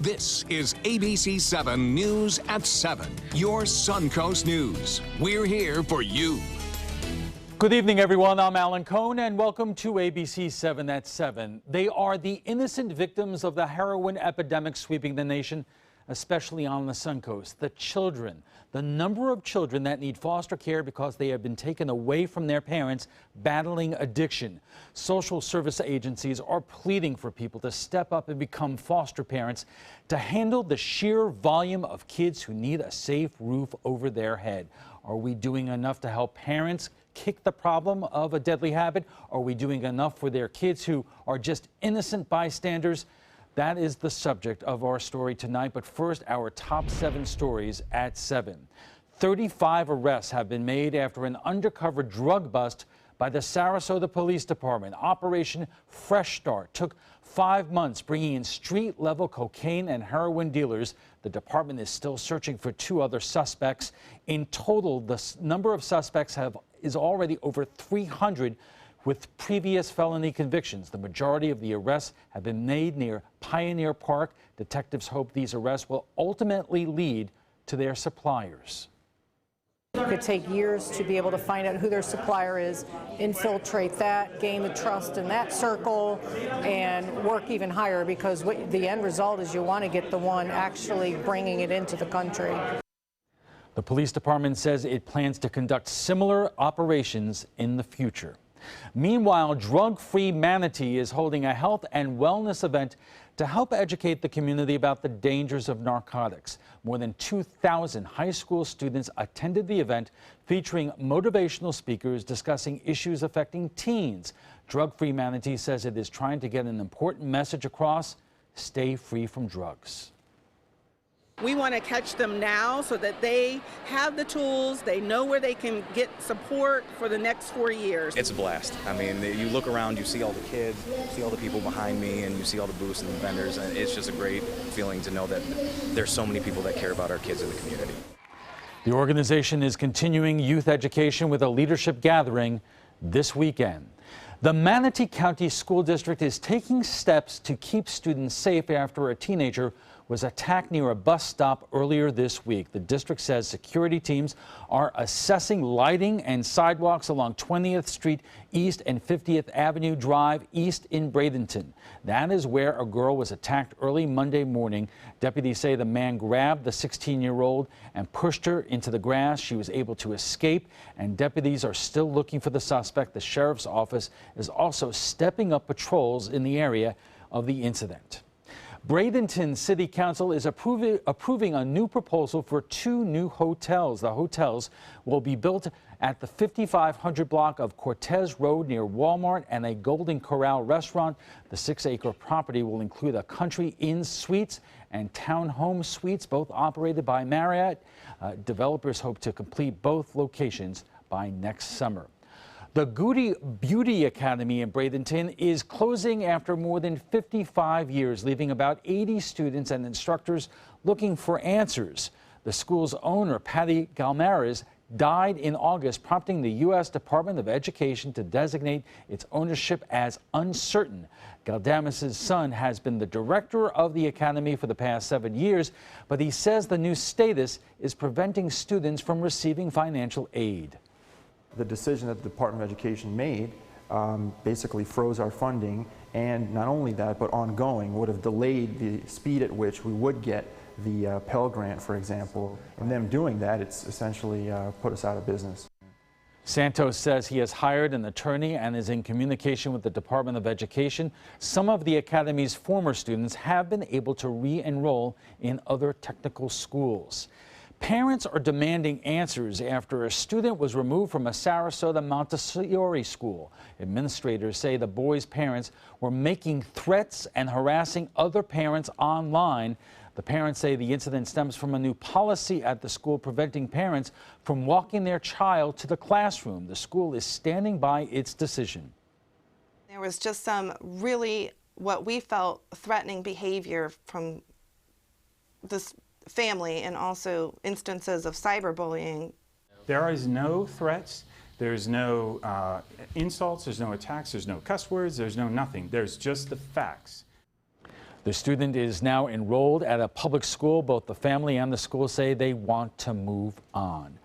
This is ABC7 News at 7, your Suncoast News. We're here for you. Good evening, everyone. I'm Alan Cohn, and welcome to ABC7 at 7. They are the innocent victims of the heroin epidemic sweeping the nation, especially on the Suncoast. The children, the number of children that need foster care because they have been taken away from their parents battling addiction. Social service agencies are pleading for people to step up and become foster parents to handle the sheer volume of kids who need a safe roof over their head. Are we doing enough to help parents kick the problem of a deadly habit? Are we doing enough for their kids who are just innocent bystanders? That is the subject of our story tonight, but first, our top 7 stories at 7. 35 arrests have been made after an undercover drug bust by the Sarasota Police Department. Operation Fresh Start took 5 months, bringing in street-level cocaine and heroin dealers. The department is still searching for 2 other suspects. In total, the number of suspects is already over 300 with previous felony convictions. The majority of the arrests have been made near Pioneer Park. Detectives hope these arrests will ultimately lead to their suppliers. It could take years to be able to find out who their supplier is, infiltrate that, gain the trust in that circle, and work even higher, because the end result is you want to get the one actually bringing it into the country. The police department says it plans to conduct similar operations in the future. Meanwhile, Drug-Free Manatee is holding a health and wellness event to help educate the community about the dangers of narcotics. More than 2,000 high school students attended the event, featuring motivational speakers discussing issues affecting teens. Drug-Free Manatee says it is trying to get an important message across: stay free from drugs. We want to catch them now so that they have the tools, they know where they can get support for the next 4 years. It's a blast. I mean, you look around, you see all the kids, you see all the people behind me, and you see all the booths and the vendors, and it's just a great feeling to know that there's so many people that care about our kids in the community. The organization is continuing youth education with a leadership gathering this weekend. The Manatee County School District is taking steps to keep students safe after a teenager was attacked near a bus stop earlier this week. The district says security teams are assessing lighting and sidewalks along 20th Street East and 50th Avenue Drive East in Bradenton. That is where a girl was attacked early Monday morning. Deputies say the man grabbed the 16-year-old and pushed her into the grass. She was able to escape, and deputies are still looking for the suspect. The sheriff's office is also stepping up patrols in the area of the incident. Bradenton City Council is approving a new proposal for 2 new hotels. The hotels will be built at the 5500 block of Cortez Road near Walmart and a Golden Corral restaurant. The 6-acre property will include a Country Inn Suites and townhome suites, both operated by Marriott. Developers hope to complete both locations by next summer. The Guade Beauty Academy in Bradenton is closing after more than 55 years, leaving about 80 students and instructors looking for answers. The school's owner, Patty Galmares, died in August, prompting the U.S. Department of Education to designate its ownership as uncertain. Galdames' son has been the director of the academy for the past 7 years, but he says the new status is preventing students from receiving financial aid. The decision that the Department of Education made basically froze our funding, and not only that, but ongoing would have delayed the speed at which we would get the Pell Grant, for example. And them doing that, it's essentially put us out of business. Santos says he has hired an attorney and is in communication with the Department of Education. Some of the academy's former students have been able to re-enroll in other technical schools. Parents are demanding answers after a student was removed from a Sarasota Montessori school. Administrators say the boy's parents were making threats and harassing other parents online. The parents say the incident stems from a new policy at the school preventing parents from walking their child to the classroom. The school is standing by its decision. There was just some really, what we felt, threatening behavior from this family, and also instances of cyberbullying. There is no threats, there's no insults, there's no attacks, there's no cuss words, there's no nothing. There's just the facts. The student is now enrolled at a public school. Both the family and the school say they want to move on.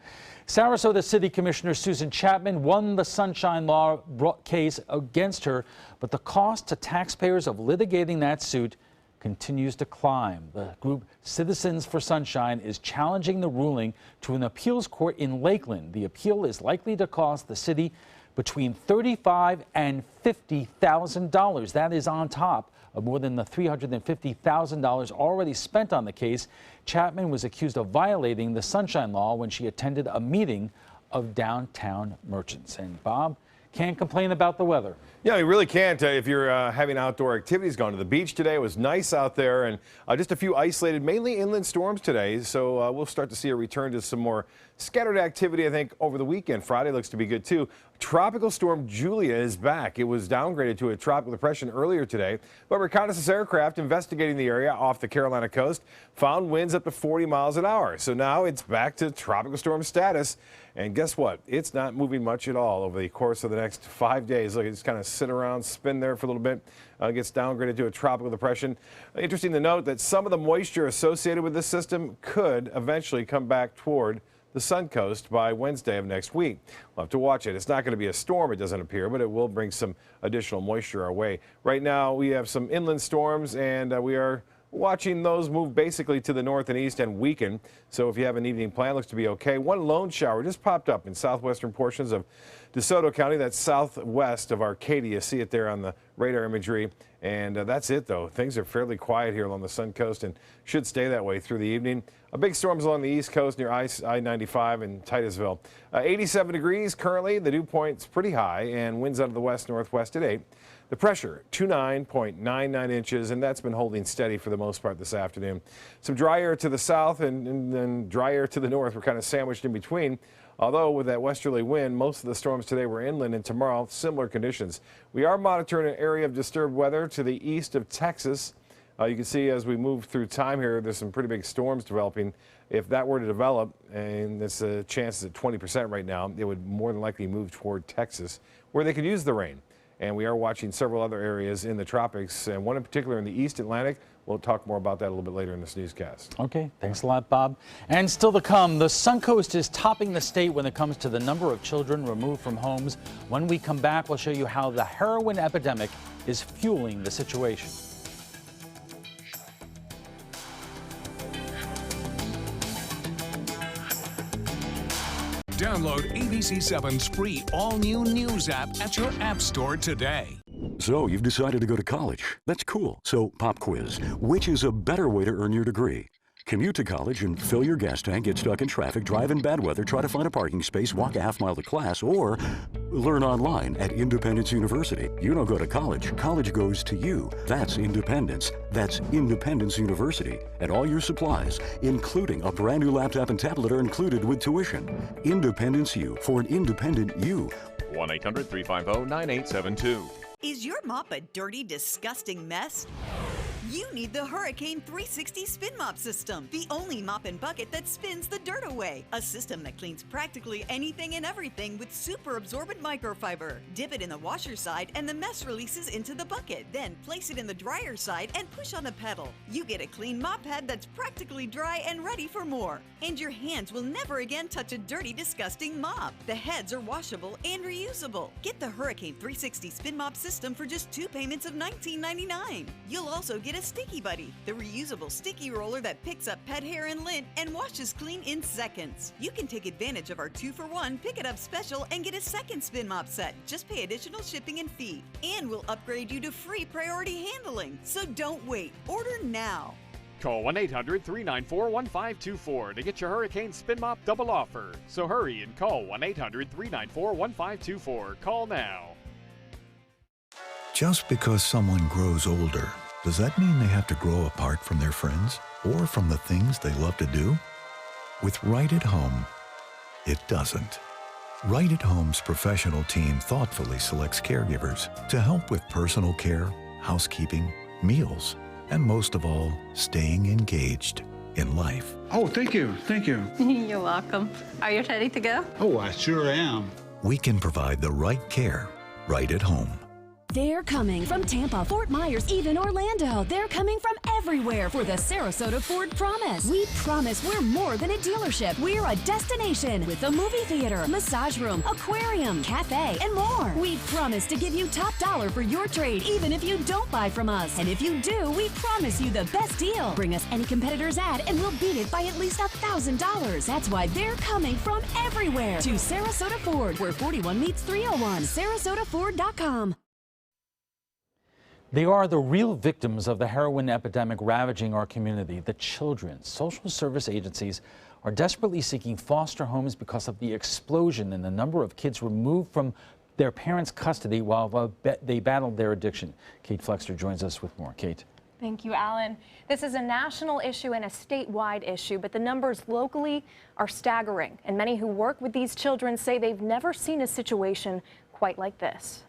Sarasota City Commissioner Susan Chapman won the Sunshine Law case against her, but the cost to taxpayers of litigating that suit continues to climb. The group Citizens for Sunshine is challenging the ruling to an appeals court in Lakeland. The appeal is likely to cost the city between $35,000 and $50,000. That is on top of more than the $350,000 already spent on the case. Chapman was accused of violating the Sunshine Law when she attended a meeting of downtown merchants. And Bob, can't complain about the weather. Yeah, you really can't if you're having outdoor activities. Going to the beach today. It was nice out there, and just a few isolated, mainly inland storms today. So we'll start to see a return to some more scattered activity, I think, over the weekend. Friday looks to be good, too. Tropical storm Julia is back. It was downgraded to a tropical depression earlier today, but reconnaissance aircraft investigating the area off the Carolina coast found winds up to 40 miles an hour. So now it's back to tropical storm status. And guess what? It's not moving much at all over the course of the next 5 days. Look, it's kind of sit around, spin there for a little bit, gets downgraded to a tropical depression. Interesting to note that some of the moisture associated with this system could eventually come back toward the Sun Coast by Wednesday of next week. We'll have to watch it. It's not going to be a storm, it doesn't appear, but it will bring some additional moisture our way. Right now, we have some inland storms, and we are watching those move basically to the north and east and weaken. So if you have an evening plan, looks to be okay. One lone shower just popped up in southwestern portions of DeSoto County. That's southwest of Arcadia. See it there on the radar imagery. And that's it, though. Things are fairly quiet here along the Sun Coast and should stay that way through the evening. A big storm's along the east coast near I-95 in Titusville. 87 degrees currently. The dew point's pretty high, and winds out of the west-northwest at 8. The pressure, 29.99 inches, and that's been holding steady for the most part this afternoon. Some dry air to the south and then dry air to the north. We're kind of sandwiched in between. Although with that westerly wind, most of the storms today were inland, and tomorrow, similar conditions. We are monitoring an area of disturbed weather to the east of Texas. You can see as we move through time here, there's some pretty big storms developing. If that were to develop, and it's a chance at 20% right now, it would more than likely move toward Texas, where they could use the rain. And we are watching several other areas in the tropics, and one in particular in the East Atlantic. We'll talk more about that a little bit later in this newscast. Okay, thanks a lot, Bob. And still to come, the Suncoast is topping the state when it comes to the number of children removed from homes. When we come back, we'll show you how the heroin epidemic is fueling the situation. Download ABC7's free all-new news app at your app store today. So you've decided to go to college. That's cool. So pop quiz. Which is a better way to earn your degree? Commute to college and fill your gas tank, get stuck in traffic, drive in bad weather, try to find a parking space, walk a half-mile to class, or learn online at Independence University. You don't go to college. College goes to you. That's independence. That's Independence University. And all your supplies, including a brand new laptop and tablet, are included with tuition. Independence U for an independent you. 1-800-350-9872. Is your mop a dirty, disgusting mess? You need the Hurricane 360 Spin Mop System, the only mop and bucket that spins the dirt away. A system that cleans practically anything and everything with super absorbent microfiber. Dip it in the washer side and the mess releases into the bucket. Then place it in the dryer side and push on a pedal. You get a clean mop head that's practically dry and ready for more. And your hands will never again touch a dirty, disgusting mop. The heads are washable and reusable. Get the Hurricane 360 Spin Mop System for just 2 payments of $19.99. You'll also get a Sticky Buddy, the reusable sticky roller that picks up pet hair and lint and washes clean in seconds. You can take advantage of our 2-for-1 Pick It Up special and get a second spin mop set. Just pay additional shipping and fee. And we'll upgrade you to free priority handling. So don't wait. Order now. Call 1-800-394-1524 to get your Hurricane Spin Mop double offer. So hurry and call 1-800-394-1524. Call now. Just because someone grows older, does that mean they have to grow apart from their friends or from the things they love to do? With Right at Home, it doesn't. Right at Home's professional team thoughtfully selects caregivers to help with personal care, housekeeping, meals, and most of all, staying engaged in life. Oh, thank you. Thank you. You're welcome. Are you ready to go? Oh, I sure am. We can provide the right care right at home. They're coming from Tampa, Fort Myers, even Orlando. They're coming from everywhere for the Sarasota Ford Promise. We promise we're more than a dealership. We're a destination with a movie theater, massage room, aquarium, cafe, and more. We promise to give you top dollar for your trade, even if you don't buy from us. And if you do, we promise you the best deal. Bring us any competitor's ad and we'll beat it by at least $1,000. That's why they're coming from everywhere to Sarasota Ford, where 41 meets 301. SarasotaFord.com. They are the real victims of the heroin epidemic ravaging our community, the children. Social service agencies are desperately seeking foster homes because of the explosion in the number of kids removed from their parents' custody while they battled their addiction. Kate Flexter joins us with more. Kate. Thank you, Alan. This is a national issue and a statewide issue, but the numbers locally are staggering. And many who work with these children say they've never seen a situation quite like this.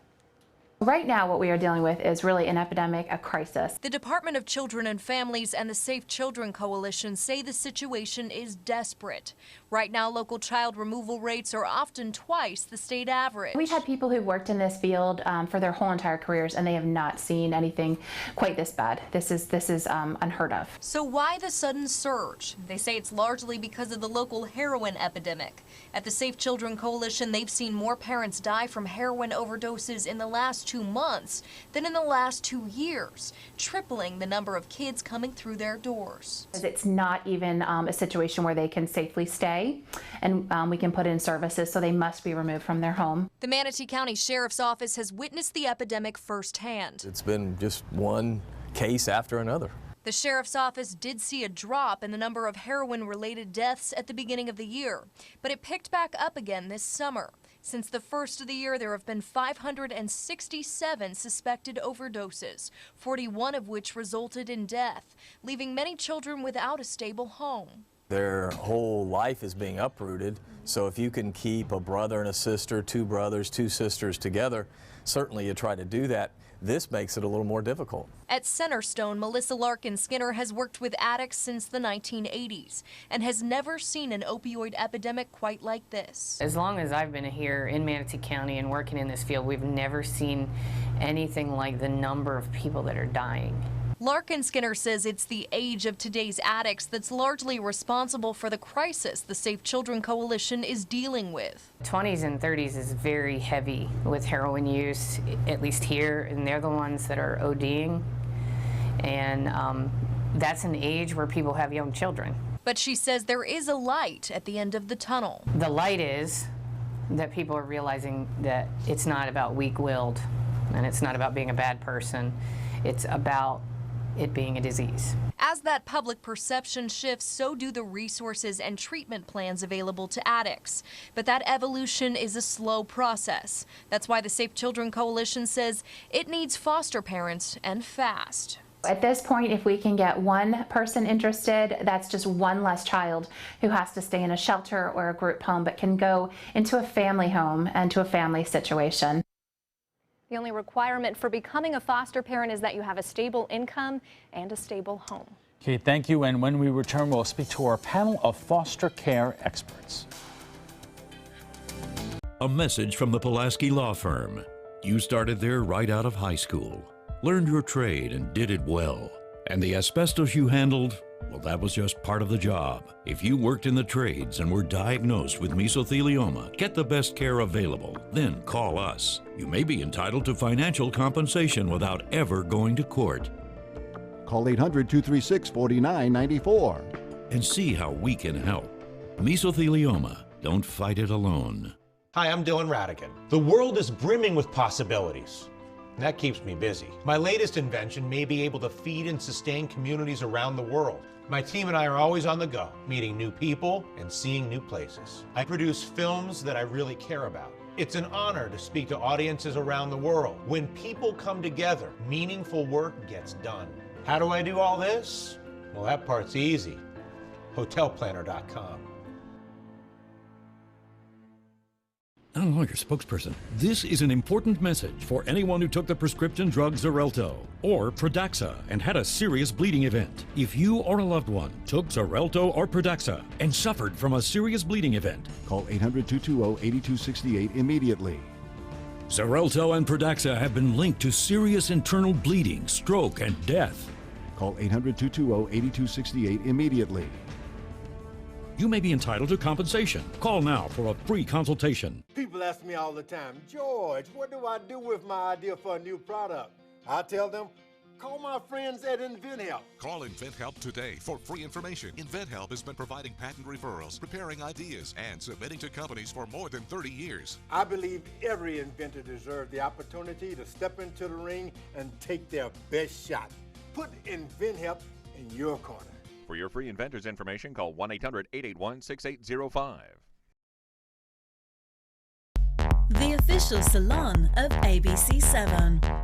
Right now, what we are dealing with is really an epidemic, a crisis. The Department of Children and Families and the Safe Children Coalition say the situation is desperate. Right now, local child removal rates are often twice the state average. We've had people who've worked in this field for their whole entire careers, and they have not seen anything quite this bad. This is unheard of. So why the sudden surge? They say it's largely because of the local heroin epidemic. At the Safe Children Coalition, they've seen more parents die from heroin overdoses in the last 2 months than in the last 2 years, tripling the number of kids coming through their doors. It's not even a situation where they can safely stay, and we can put in services, so they must be removed from their home. The Manatee County Sheriff's Office has witnessed the epidemic firsthand. It's been just one case after another. The Sheriff's Office did see a drop in the number of heroin-related deaths at the beginning of the year, but it picked back up again this summer. Since the first of the year, there have been 567 suspected overdoses, 41 of which resulted in death, leaving many children without a stable home. Their whole life is being uprooted, so if you can keep a brother and a sister, 2 brothers, 2 sisters together, certainly you try to do that. This makes it a little more difficult. At Centerstone, Melissa Larkin Skinner has worked with addicts since the 1980s and has never seen an opioid epidemic quite like this. As long as I've been here in Manatee County and working in this field, we've never seen anything like the number of people that are dying. Larkin Skinner says it's the age of today's addicts that's largely responsible for the crisis the Safe Children Coalition is dealing with. 20s and 30s is very heavy with heroin use, at least here, and they're the ones that are ODing. And that's an age where people have young children. But she says there is a light at the end of the tunnel. The light is that people are realizing that it's not about weak-willed, and it's not about being a bad person. It's about it being a disease. As that public perception shifts, so do the resources and treatment plans available to addicts. But that evolution is a slow process. That's why the Safe Children Coalition says it needs foster parents, and fast. At this point, if we can get one person interested, that's just one less child who has to stay in a shelter or a group home, but can go into a family home and to a family situation. The only requirement for becoming a foster parent is that you have a stable income and a stable home. Kate, thank you. And when we return, we'll speak to our panel of foster care experts. A message from the Pulaski Law Firm. You started there right out of high school, learned your trade and did it well. And the asbestos you handled, well, that was just part of the job. If you worked in the trades and were diagnosed with mesothelioma, get the best care available, then call us. You may be entitled to financial compensation without ever going to court. Call 800-236-4994. And see how we can help. Mesothelioma, don't fight it alone. Hi, I'm Dylan Radigan. The world is brimming with possibilities. That keeps me busy. My latest invention may be able to feed and sustain communities around the world. My team and I are always on the go, meeting new people and seeing new places. I produce films that I really care about. It's an honor to speak to audiences around the world. When people come together, meaningful work gets done. How do I do all this? Well, that part's easy. Hotelplanner.com. I'm a lawyer spokesperson. This is an important message for anyone who took the prescription drug Xarelto or Pradaxa and had a serious bleeding event. If you or a loved one took Xarelto or Pradaxa and suffered from a serious bleeding event, call 800-220-8268 immediately. Xarelto and Pradaxa have been linked to serious internal bleeding, stroke, and death. Call 800-220-8268 immediately. You may be entitled to compensation. Call now for a free consultation. People ask me all the time, George, what do I do with my idea for a new product? I tell them, call my friends at InventHelp. Call InventHelp today for free information. InventHelp has been providing patent referrals, preparing ideas, and submitting to companies for more than 30 years. I believe every inventor deserves the opportunity to step into the ring and take their best shot. Put InventHelp in your corner. For your free inventors information, call 1-800-881-6805. The official salon of ABC7.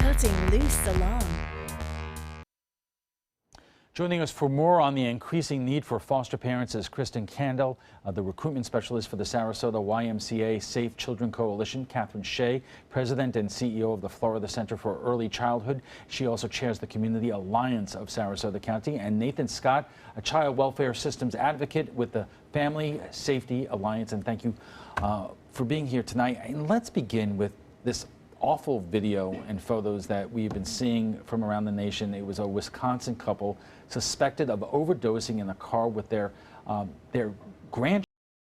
Cutting Loose Salon. Joining us for more on the increasing need for foster parents is Kristen Candle, the recruitment specialist for the Sarasota YMCA Safe Children Coalition, Catherine Shea, president and CEO of the Florida Center for Early Childhood. She also chairs the Community Alliance of Sarasota County, and Nathan Scott, a child welfare systems advocate with the Family Safety Alliance. And thank you for being here tonight. And let's begin with this awful video and photos that we've been seeing from around the nation. It was a Wisconsin couple suspected of overdosing in a car with their grandchild.